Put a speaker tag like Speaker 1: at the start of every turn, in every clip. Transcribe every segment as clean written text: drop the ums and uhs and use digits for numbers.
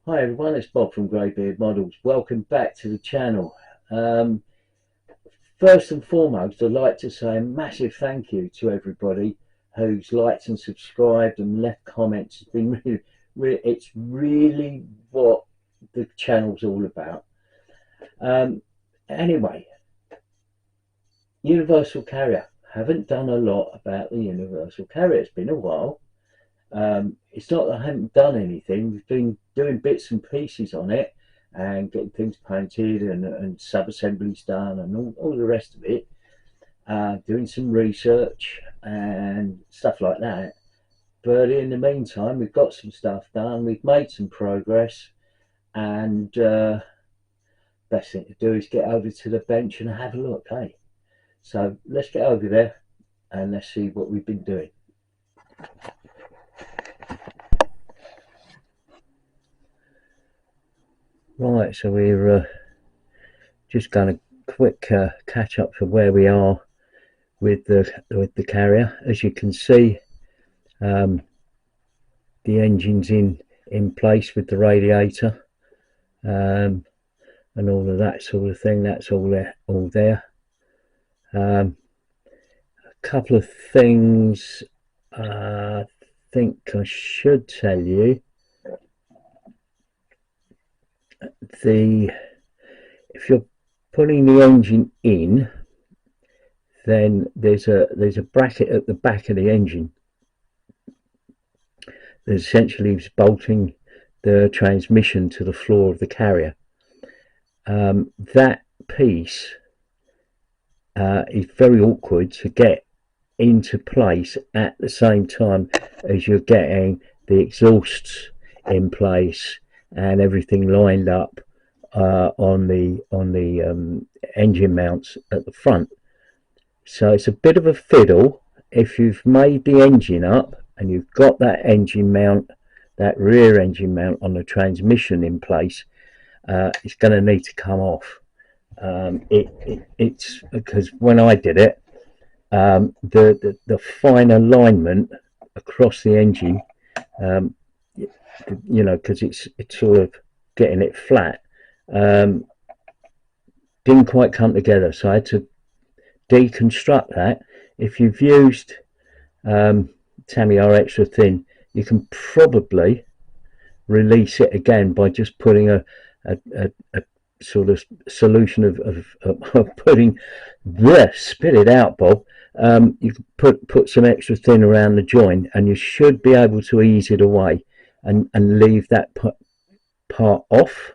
Speaker 1: Hi everyone, it's Bob from Greybeard Models. Welcome back to the channel. Um, First and foremost, I'd like to say a massive thank you to everybody who's liked and subscribed and left comments. It's been it's really what the channel's all about. Um, anyway, Universal Carrier. Haven't done a lot about the Universal Carrier. It's been a while. It's not that I haven't done anything. We've been doing bits and pieces on it and getting things painted and sub-assemblies done and all the rest of it. Doing some research and stuff like that. But in the meantime, we've got some stuff done. We've made some progress, and best thing to do is get over to the bench and have a look. Hey, so let's get over there and let's see what we've been doing. Right, so we're just going to quick catch up for where we are with the carrier. As you can see, the engine's in place with the radiator and all of that sort of thing. That's all there. A couple of things I think I should tell you. If you're putting the engine in, then there's a bracket at the back of the engine that essentially is bolting the transmission to the floor of the carrier. That piece is very awkward to get into place at the same time as you're getting the exhausts in place and everything lined up on the engine mounts at the front. So it's a bit of a fiddle. If you've made the engine up and you've got that engine mount, that rear engine mount on the transmission in place, it's going to need to come off. It's because when I did it, the fine alignment across the engine, because it's sort of getting it flat, didn't quite come together. So I had to deconstruct that. If you've used Tamiya extra thin, you can probably release it again by just putting a sort of solution of putting spit it out, Bob. You can put some extra thin around the joint and you should be able to ease it away and leave that part off.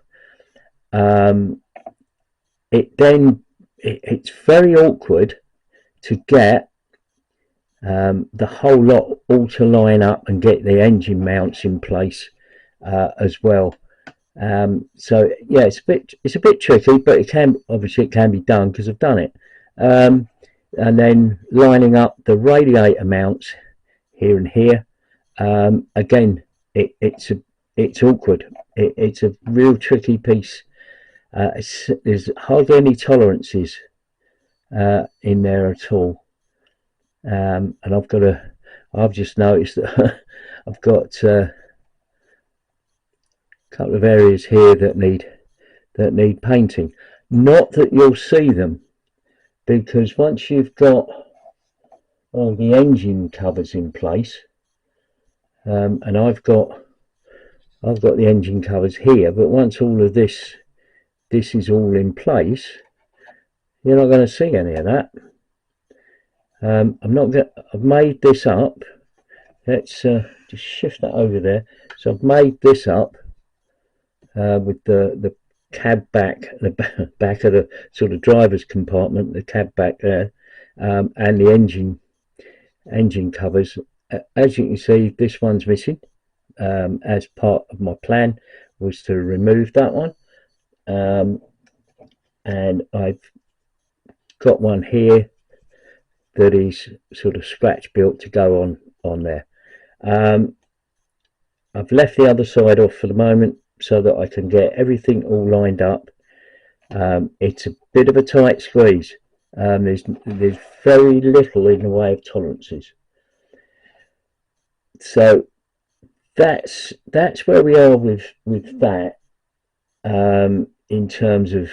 Speaker 1: It's very awkward to get the whole lot all to line up and get the engine mounts in place as well. So yeah, it's a bit tricky, but it can be done because I've done it. And then lining up the radiator mounts here and here. Again, it's awkward. It's a real tricky piece. There's hardly any tolerances in there at all. And I've just noticed that I've got a couple of areas here that need painting. Not that you'll see them, because once you've got all the engine covers in place, and I've got the engine covers here, but once all of this is all in place, you're not going to see any of that. I've made this up. Let's just shift that over there. So I've made this up with the cab back, the back of the sort of driver's compartment, the cab back there, and the engine covers. As you can see, this one's missing. As part of my plan was to remove that one, and I've got one here that is sort of scratch built to go on there. I've left the other side off for the moment so that I can get everything all lined up. It's a bit of a tight squeeze. There's very little in the way of tolerances. So that's where we are with that, in terms of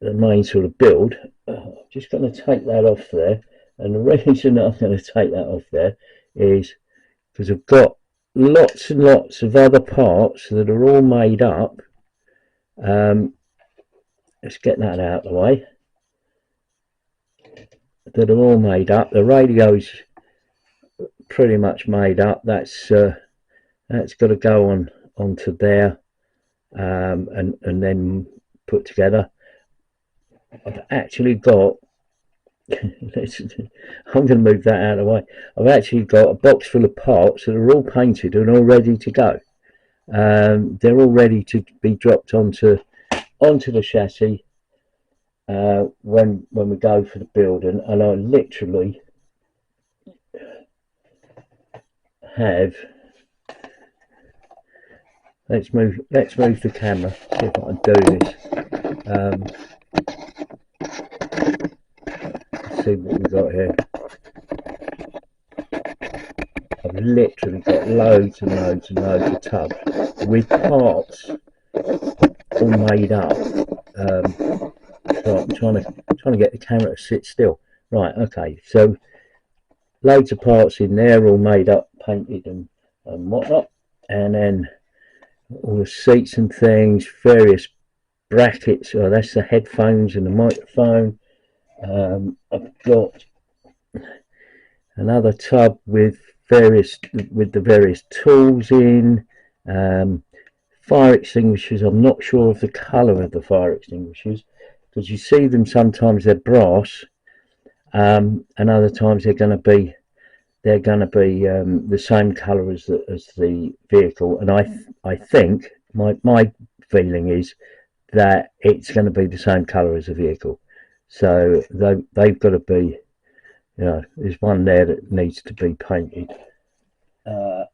Speaker 1: the main sort of build. I'm just going to take that off there, and the reason I'm going to take that off there is because I've got lots and lots of other parts that are all made up. Let's get that out of the way. That are all made up. The radio's pretty much made up. That's got to go onto there, and then put together. I've actually got I'm going to move that out of the way. I've actually got a box full of parts that are all painted and all ready to go. They're all ready to be dropped onto the chassis when we go for the build, and I literally have. Let's move the camera. See if I can do this. Let's see what we've got here. I've literally got loads and loads and loads of tubs with parts all made up. So I'm trying to get the camera to sit still. Right, okay. So loads of parts in there, all made up, painted and whatnot, and then all the seats and things, various brackets. Oh, that's the headphones and the microphone. I've got another tub with the various tools in, fire extinguishers. I'm not sure of the colour of the fire extinguishers, because you see them sometimes they're brass, and other times they're going to be the same colour as the vehicle. And I think my feeling is that it's going to be the same colour as the vehicle. So they've got to be, there's one there that needs to be painted. Got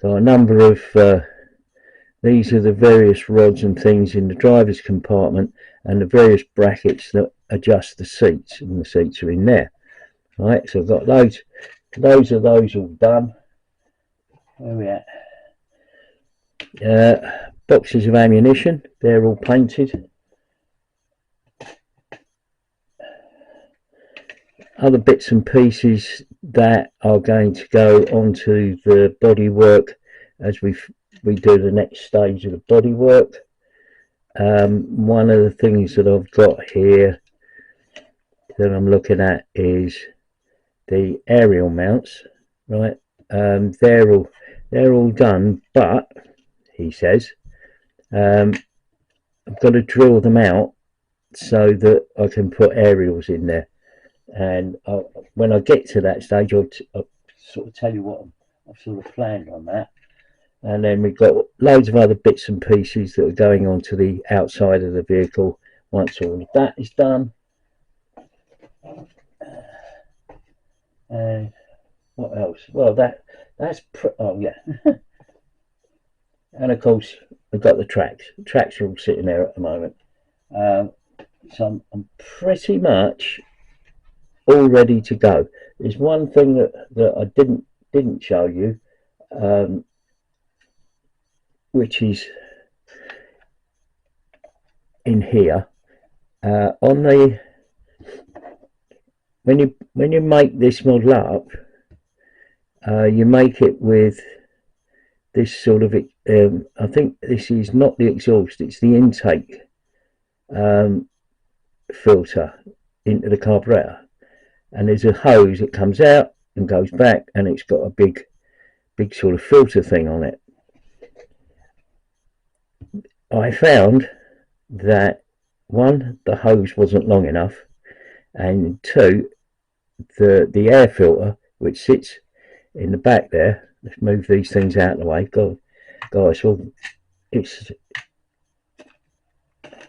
Speaker 1: a number of these are the various rods and things in the driver's compartment, and the various brackets that adjust the seats, and the seats are in there. Right, so I've got loads of those all done. Where are we at? Boxes of ammunition, they're all painted. Other bits and pieces that are going to go onto the bodywork as we do the next stage of the bodywork. One of the things that I've got here that I'm looking at is the aerial mounts. Right, they're all done, but he says I've got to drill them out so that I can put aerials in there. And when I get to that stage, I'll sort of tell you what I've sort of planned on that. And then we've got loads of other bits and pieces that are going on to the outside of the vehicle once all of that is done. And what else? Well, that's oh yeah. And of course we've got the tracks. The tracks are all sitting there at the moment. So I'm pretty much all ready to go. There's one thing that I didn't show you, which is in here. On the when you make this model up, you make it with this sort of I think this is not the exhaust, it's the intake filter into the carburetor, and there's a hose that comes out and goes back, and it's got a big sort of filter thing on it. I found that one, the hose wasn't long enough, and two, the air filter which sits in the back there. Let's move these things out of the way. Guys, well, it's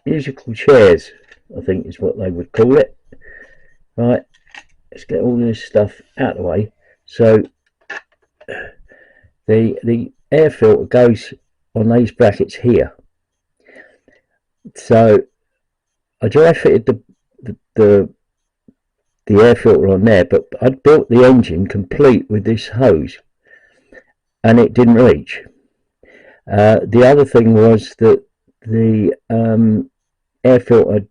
Speaker 1: musical chairs, I think is what they would call it. Right, let's get all this stuff out of the way. So the air filter goes on these brackets here. So I dry fitted the the air filter on there, but I'd built the engine complete with this hose and it didn't reach. The other thing was that the air filter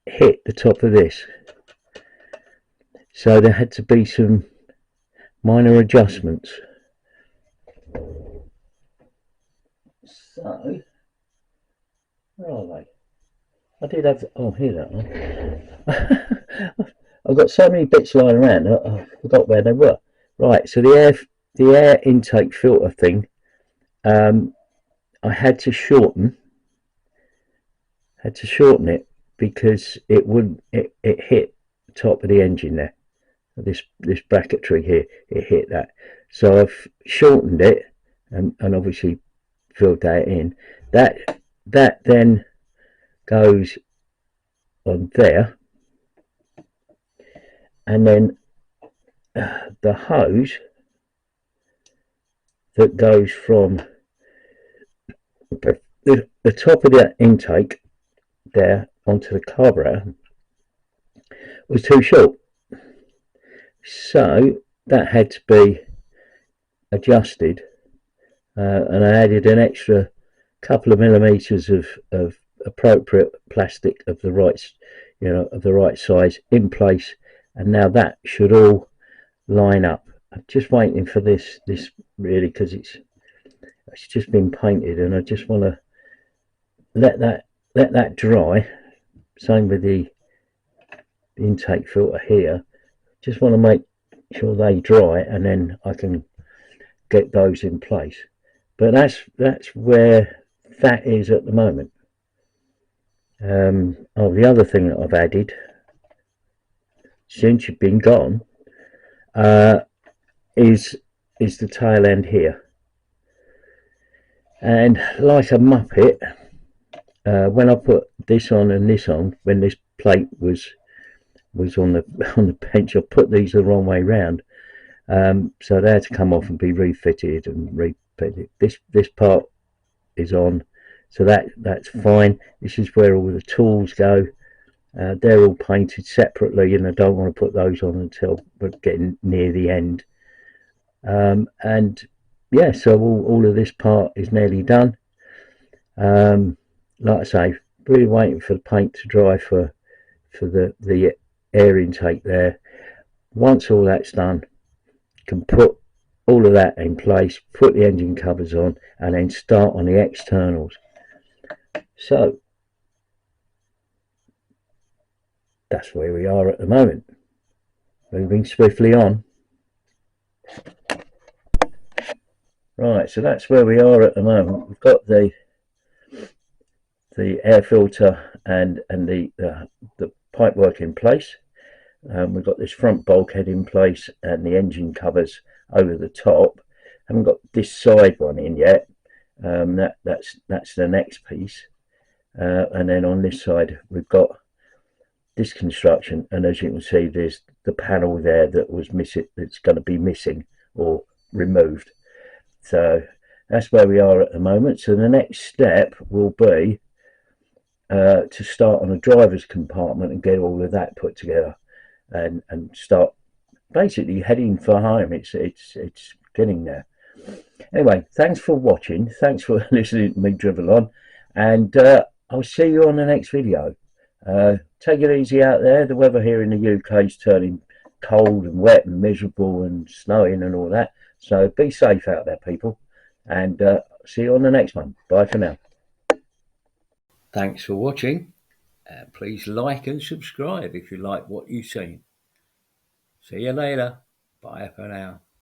Speaker 1: hit the top of this, so there had to be some minor adjustments. So, where are they? I did have, oh, here that one. I've got so many bits lying around, I forgot where they were. Right, so the air intake filter thing, I had to shorten it because it wouldn't, it hit the top of the engine there. This bracketry here, it hit that. So I've shortened it and obviously filled that in. That then goes on there, and then the hose that goes from the top of the intake there onto the carburetor was too short, so that had to be adjusted, and I added an extra couple of millimeters of appropriate plastic of the right, of the right size in place, and now that should all line up. I'm just waiting for this really, because it's just been painted, and I just want to let that dry. Same with the intake filter here. Just want to make sure they dry, and then I can get those in place. But that's where that is at the moment. Oh, the other thing that I've added since you've been gone is the tail end here. And like a muppet, when I put this on and this on, when this plate was on the bench, I put these the wrong way round, so they had to come off and be refitted and refitted. This part is on, so that's fine. This is where all the tools go. They're all painted separately, and I don't want to put those on until we're getting near the end. And yeah, so all of this part is nearly done. Like I say, really waiting for the paint to dry for the air intake there. Once all that's done, can put all of that in place, put the engine covers on, and then start on the externals. So that's where we are at the moment. Moving swiftly on. Right, so that's where we are at the moment. We've got the air filter and the pipework in place. We've got this front bulkhead in place and the engine covers over the top. Haven't got this side one in yet. That's the next piece. And then on this side we've got this construction, and as you can see, there's the panel there that was missing, that's going to be missing or removed. So that's where we are at the moment. So the next step will be to start on a driver's compartment and get all of that put together, and start basically heading for home. It's getting there. Anyway, thanks for watching. Thanks for listening to me drivel on, and I'll see you on the next video. Take it easy out there. The weather here in the UK is turning cold and wet and miserable and snowing and all that. So be safe out there, people. And see you on the next one. Bye for now. Thanks for watching. Please like and subscribe if you like what you've seen. See you later. Bye for now.